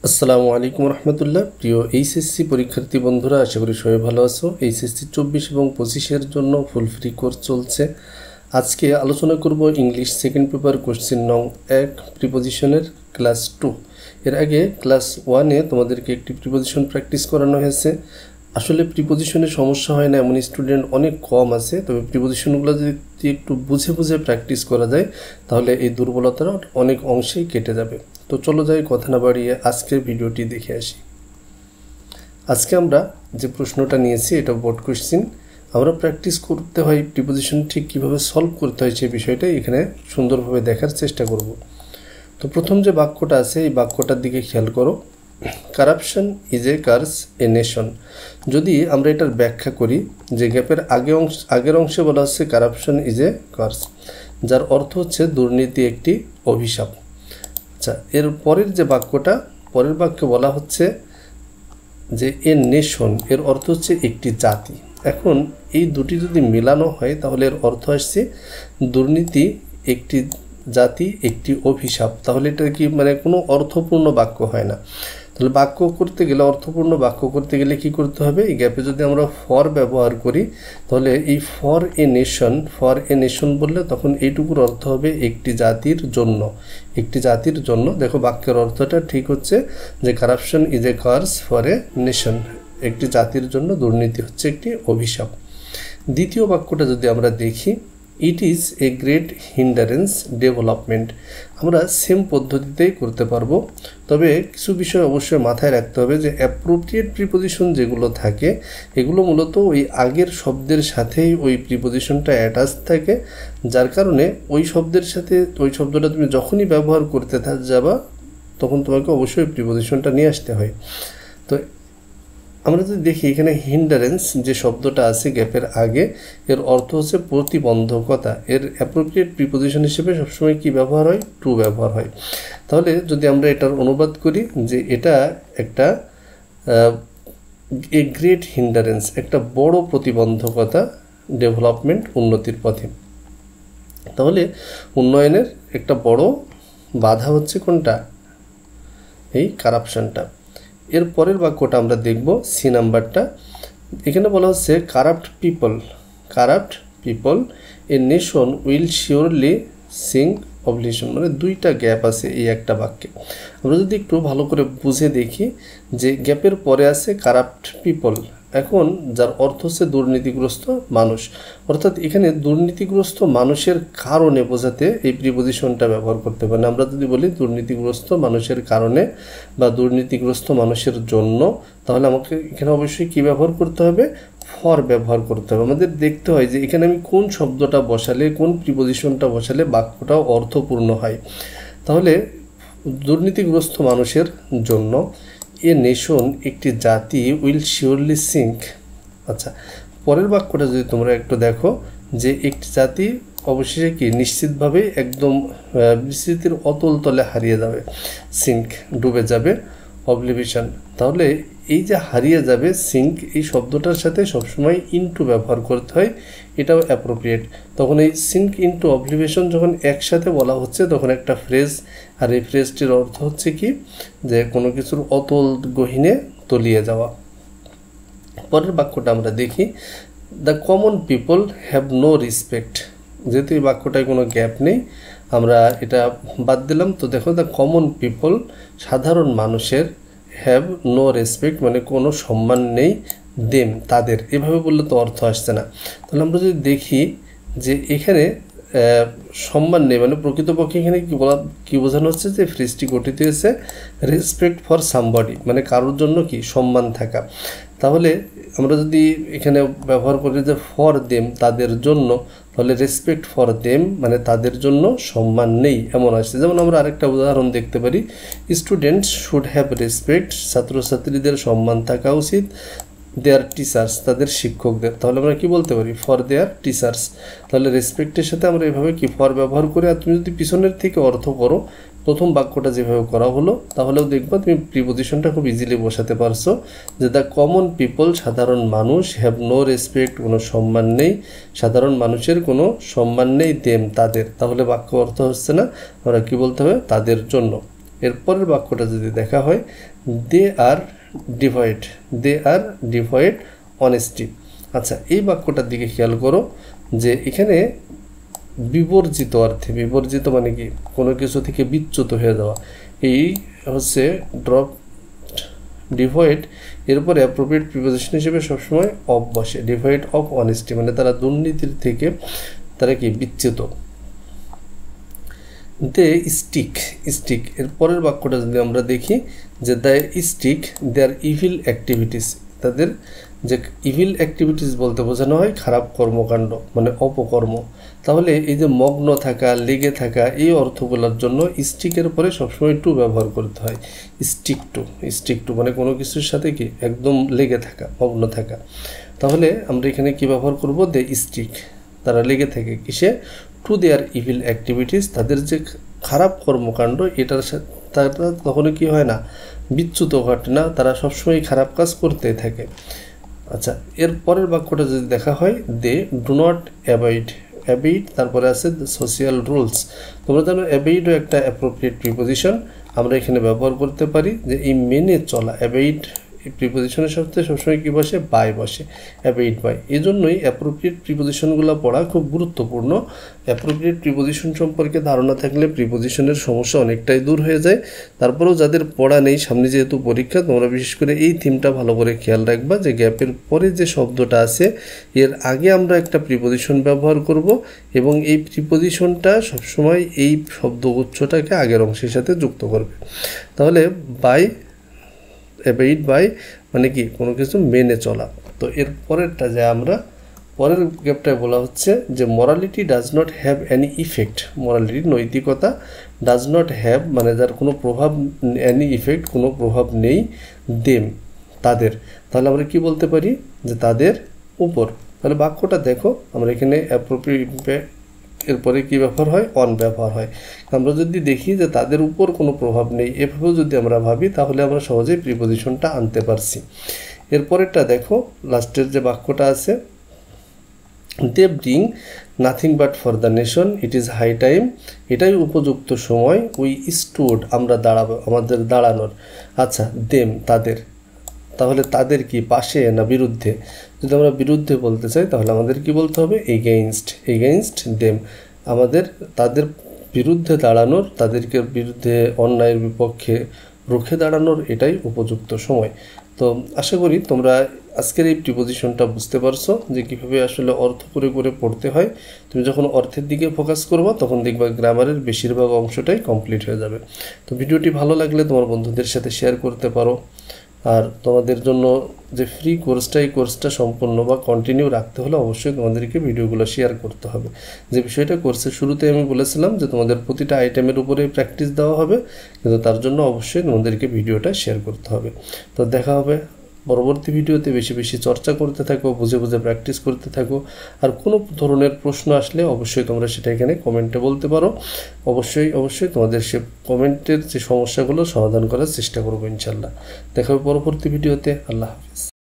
আসসালামু আলাইকুম রহমতুল্লাহ। প্রিয় এইচএসসি পরীক্ষার্থী বন্ধুরা, আশা করি সবাই ভালো আছো। এইচএসসি 24 এবং 25-এর জন্য ফুল ফ্রি কোর্স চলছে। আজকে আলোচনা করব ইংলিশ সেকেন্ড পেপার কোশ্চেন নং 1 প্রিপোজিশনের ক্লাস 2। এর আগে ক্লাস 1-এ তোমাদেরকে একটি প্রিপোজিশন প্র্যাকটিস করানো হয়েছে। আসলে প্রিপোজিশনে সমস্যা হয় না এমন স্টুডেন্ট অনেক কম আছে, তবে প্রিপোজিশনগুলো যদি একটু বুঝে বুঝে প্র্যাকটিস করা যায় তাহলে এই দুর্বলতাটা অনেক অংশেই কেটে যাবে। তো চলো যাই, কথা না বাড়িয়ে আজকের ভিডিওটি দেখে আসি। আজকে আমরা যে প্রশ্নটা নিয়েছি এটা বোর্ড কোশ্চেন। আমরা প্র্যাকটিস করতে হয় প্রিপোজিশন ঠিক কীভাবে সলভ করতে হয় সেই বিষয়টা এখানে সুন্দরভাবে দেখার চেষ্টা করব। তো প্রথম যে বাক্যটা আছে এই বাক্যটার দিকে খেয়াল করো। Corruption is a curse a nation. যদি আমরা এটার ব্যাখ্যা করি, যে গ্যাপের আগের অংশে বলা হচ্ছে কারাপশন ইজ এ কার্স, যার অর্থ হচ্ছে দুর্নীতি একটি অভিশাপ। আচ্ছা, এর পরের যে বাক্যটা, পরের বাক্যে বলা হচ্ছে যে এ নেশন, এর অর্থ হচ্ছে একটি জাতি। এখন এই দুটি যদি মেলানো হয় তাহলে এর অর্থ আসছে দুর্নীতি একটি জাতি একটি অভিশাপ। তাহলে এটা কি কোনো অর্থপূর্ণ বাক্য হয় না। তাহলে বাক্য করতে গেলে, অর্থপূর্ণ বাক্য করতে গেলে কি করতে হবে? এই গ্যাপে যদি আমরা ফর ব্যবহার করি তাহলে এই ফর এ নেশন বললে তখন এইটুকুর অর্থ হবে একটি জাতির জন্য, একটি জাতির জন্য। দেখো বাক্যের অর্থটা ঠিক হচ্ছে যে corruption is a curse for a nation, একটি জাতির জন্য দুর্নীতি হচ্ছে একটি অভিশাপ। দ্বিতীয় বাক্যটা যদি আমরা দেখি, it is a great hindrance development. আমরা সেম পদ্ধতিতেই করতে পারবো, তবে কিছু বিষয় অবশ্যই মাথায় রাখতে হবে যে অ্যাপ্রোপ্রিয়েট প্রিপোজিশন যেগুলো থাকে এগুলো মূলত ওই আগের শব্দের সাথেই ওই প্রিপোজিশনটা অ্যাটাচ থাকে, যার কারণে ওই শব্দের সাথে ওই শব্দটা তুমি যখনই ব্যবহার করতে যাবা তখন তোমাকে অবশ্যই প্রিপোজিশনটা নিয়ে আসতে হয়। তো আমরা যদি দেখি এখানে হিন্ডারেন্স যে শব্দটা আছে গ্যাপের আগে, এর অর্থ হচ্ছে প্রতিবন্ধকতা। এর অ্যাপ্রোপ্রিয়েট প্রিপোজিশন হিসেবে সবসময় কি ব্যবহার হয়? টু ব্যবহার হয়। তাহলে যদি আমরা এটার অনুবাদ করি যে এটা একটা এ গ্রেট হিন্ডারেন্স, একটা বড় প্রতিবন্ধকতা, ডেভেলপমেন্ট উন্নতির পথে। তাহলে উন্নয়নের একটা বড় বাধা হচ্ছে কোনটা? এই কারাপশনটা। এর পরের বাক্যটা আমরা দেখব, সি নাম্বারটা। এখানে বলা হচ্ছে corrupt people a nation will surely sink abolition. দুইটা গ্যাপ আছে এই একটা বাক্যে। আমরা যদি একটু ভালো করে বুঝে দেখি যে গ্যাপের পরে আছে কারাপ্ট পিপল, এখন যার অর্থ হচ্ছে দুর্নীতিগ্রস্ত মানুষ, অর্থাৎ এখানে দুর্নীতিগ্রস্ত মানুষের কারণে বোঝাতে এই প্রিপোজিশনটা ব্যবহার করতে পারেন। আমরা যদি বলি দুর্নীতিগ্রস্ত মানুষের কারণে বা দুর্নীতিগ্রস্ত মানুষের জন্য, তাহলে আমাকে এখানে অবশ্যই কি ব্যবহার করতে হবে? ফর ব্যবহার করতে হবে। আমাদের দেখতে হয় যে এখানে আমি কোন শব্দটা বসালে, কোন প্রিপোজিশনটা বসালে বাক্যটাও অর্থপূর্ণ হয়। তাহলে দুর্নীতিগ্রস্ত মানুষের জন্য, এ নেশন একটি জাতি উইল শিওরলি সিঙ্ক। আচ্ছা, পরের বাক্যটা যদি তোমরা একটু দেখো যে একটি জাতি অবশেষে কি নিশ্চিতভাবে একদম বিস্তৃতির অতল তলে হারিয়ে যাবে, সিঙ্ক ডুবে যাবে, অবলিভিশন। তাহলে এই যে হারিয়ে যাবে, সিঙ্ক এই শব্দটার সাথে সবসময় ইনটু ব্যবহার করতে হয়, এটাও অ্যাপ্রোপ্রিয়েট। তখন এই সিঙ্ক ইনটু অবলিভিশন যখন একসাথে বলা হচ্ছে তখন একটা ফ্রেজ, আর এই ফ্রেজটির অর্থ হচ্ছে কি যে কোনো কিছুর অতল গহীনে তলিয়ে যাওয়া। পরের বাক্যটা আমরা দেখি, the common people have no respect. যেহেতু এই বাক্যটায় কোনো গ্যাপ নেই আমরা এটা বাদ দিলাম। তো দেখো, দ্য কমন পিপল সাধারণ মানুষের, হ্যাভ নো রেসপেক্ট কোনো সম্মান নেই, দেম তাদের, এভাবে বললে তো অর্থ আসছে না। তাহলে আমরা যদি দেখি যে এখানে সম্মান নেই, প্রকৃতপক্ষে এখানে কি বোঝানো হচ্ছে যে ফ্রেজটি গঠিত হয়েছে রেসপেক্ট ফর সামবডি, কারোর জন্য কি সম্মান থাকা। তাহলে আমরা যদি এখানে ব্যবহার করি যে ফর দেম তাদের জন্য, তাহলে রেসপেক্ট ফর দেম তাদের জন্য সম্মান নেই এমন আসছে। যেমন আমরা আরেকটা উদাহরণ দেখতে পারি, স্টুডেন্টস শুড হ্যাভ রেসপেক্ট, ছাত্রছাত্রীদের সম্মান থাকা উচিত, দেয়ার টিচার্স তাদের শিক্ষকদের। তাহলে আমরা কি বলতে পারি? For their teachers. তাহলে রেসপেক্টের সাথে আমরা এভাবে কি ফর ব্যবহার করি। আর তুমি যদি পিছনের থেকে অর্থ করো, প্রথম বাক্যটা যেভাবে করা হলো, তাহলেও দেখবা তুমি প্রিপোজিশনটা খুব ইজিলি বসাতে পারছো যে দ্য কমন পিপল সাধারণ মানুষ, হ্যাভ নো রেসপেক্ট কোনো সম্মান নেই, সাধারণ মানুষের কোনো সম্মান নেই, দেম তাদের। তাহলে বাক্য অর্থ হচ্ছে না, আমরা কি বলতে হবে? তাদের জন্য। এরপরের বাক্যটা যদি দেখা হয়, দে আর ডিভয়েড অনেস্টি। আচ্ছা, এই বাক্যটার দিকে খেয়াল করো যে এখানে বিবর্জিত অর্থে, বিবর্জিত মানে কি কোনো কিছু থেকে বিচ্যুত হয়ে যাওয়া, এই হচ্ছে ড্রপ ডিভয়েড, এরপরে অ্যাপ্রোপ্রিয়েট প্রিপোজিশন হিসেবে সবসময় অফ বসে, ডিভয়েড অফ অনেস্টি মানে তারা দুর্নীতির থেকে তারা কি বিচ্যুত। দে স্টিক এর পরের বাক্যটা যদি আমরা দেখি যে দে স্টিক দেয়ার ইভিল অ্যাক্টিভিটিস, তাদের যে ইভিল অ্যাক্টিভিটিস বলতে বোঝানো হয় খারাপ কর্মকাণ্ড মানে অপকর্ম। তাহলে এই যে মগ্ন থাকা, লেগে থাকা, এই অর্থগুলোর জন্য স্টিকের পরে সবসময় টু ব্যবহার করতে হয়। স্টিক টু মানে কোনো কিছুর সাথে কি একদম লেগে থাকা, মগ্ন থাকা। তাহলে আমরা এখানে কি ব্যবহার করব, দে স্টিক, তারা লেগে থাকে কিসে, টু দেয়ার ইভিল অ্যাক্টিভিটিস, তাদের যে খারাপ কর্মকাণ্ড এটার সাথে তারা কখনো কি হয় না, বিচ্যুত ঘটে না, তারা সবসময় খারাপ কাজ করতে থাকে। আচ্ছা, এর পরের বাক্যটা যদি দেখা হয়, দে ডু নট অ্যাভয়েড, তারপরে আছে সোশিয়াল রুলস। তোমরা জানো অ্যাভয়েডও একটা অ্যাপ্রোপ্রিয়েট প্রিপোজিশন, আমরা এখানে ব্যবহার করতে পারি যে এই মেনে চলা। অ্যাভয়েড প্রিপোজিশনের সাথে সবসময় কী বসে, বাই বসে, অ্যাভয়েড বাই। এই জন্যই অ্যাপ্রোপ্রিয়েট প্রিপোজিশনগুলো পড়া খুব গুরুত্বপূর্ণ। অ্যাপ্রোপ্রিয়েট প্রিপোজিশন সম্পর্কে ধারণা থাকলে প্রিপোজিশনের সমস্যা অনেকটাই দূর হয়ে যায়। তারপরেও যাদের পড়া নেই, সামনে যেহেতু পরীক্ষা, তোমরা বিশেষ করে এই থিমটা ভালো করে খেয়াল রাখবা যে গ্যাপের পরে যে শব্দটা আছে এর আগে আমরা একটা প্রিপোজিশন ব্যবহার করব এবং এই প্রিপোজিশনটা সবসময় এই শব্দগুচ্ছটাকে আগের অংশের সাথে যুক্ত করবে। তাহলে অ্যাভয়েড বাই মানে কি কোনো কিছু মেনে চলা। তো এর পরেরটা যে আমরা পরের গ্যাপটায় বলা হচ্ছে যে morality does not have any effect, morality নৈতিকতা, ডাজ নট হ্যাভ মানে যার কোনো প্রভাব, অ্যানি ইফেক্ট কোনো প্রভাব নেই, দেম তাদের। তাহলে আমরা কি বলতে পারি যে তাদের উপর। তাহলে বাক্যটা দেখো, আমরা এখানে অ্যাপ্রোপ্রিয়েট এরপরে কি ব্যবহার হয়, অন ব্যবহার হয়। আমরা যদি দেখি যে তাদের উপর কোনো প্রভাব নেই, এভাবেও যদি আমরা ভাবি তাহলে আমরা সহজেই প্রিপোজিশনটা আনতে পারছি। এরপরেরটা দেখো, লাস্টের যে বাক্যটা আছে, they bring nothing but for the nation, it is high time, এটাই উপযুক্ত সময়, উই স্টুড আমরা দাঁড়াবো, আমাদের দাঁড়ানোর। আচ্ছা, দেম তাদের, তাহলে তাদের কি পাশে না বিরুদ্ধে? যদি আমরা বিরুদ্ধে বলতে চাই তাহলে আমাদের কি বলতে হবে, এগেইনস্ট দেম, আমাদের তাদের বিরুদ্ধে দাঁড়ানোর, তাদেরকে বিরুদ্ধে অন্যায়ের বিপক্ষে রুখে দাঁড়ানোর এটাই উপযুক্ত সময়। তো আশা করি তোমরা আজকের এই প্রিপোজিশনটা বুঝতে পারছো যে কীভাবে আসলে অর্থ করে করে পড়তে হয়। তুমি যখন অর্থের দিকে ফোকাস করবা তখন দেখবা গ্রামারের বেশিরভাগ অংশটাই কমপ্লিট হয়ে যাবে। তো ভিডিওটি ভালো লাগলে তোমার বন্ধুদের সাথে শেয়ার করতে পারো। আর তোমাদের জন্য যে ফ্রি কোর্সটা, এই কোর্সটা সম্পূর্ণ বা কন্টিনিউ রাখতে হলে অবশ্যই তোমাদেরকে ভিডিওগুলো শেয়ার করতে হবে। যে বিষয়টা কোর্সের শুরুতে আমি বলেছিলাম যে তোমাদের প্রতিটা আইটেমের উপরে প্র্যাকটিস দেওয়া হবে, কিন্তু তার জন্য অবশ্যই তোমাদেরকে ভিডিওটা শেয়ার করতে হবে। তো দেখা হবে পরবর্তী ভিডিওতে। বেশি বেশি চর্চা করতে থাকো, বুঝে বুঝে প্র্যাকটিস করতে থাকো। আর কোনো ধরনের প্রশ্ন আসলে অবশ্যই তোমরা সেটা এখানে কমেন্টে বলতে পারো। অবশ্যই তোমাদের সে কমেন্টের যে সমস্যাগুলো সমাধান করার চেষ্টা করবো ইনশাল্লাহ। দেখা হবে পরবর্তী ভিডিওতে। আল্লাহ হাফিজ।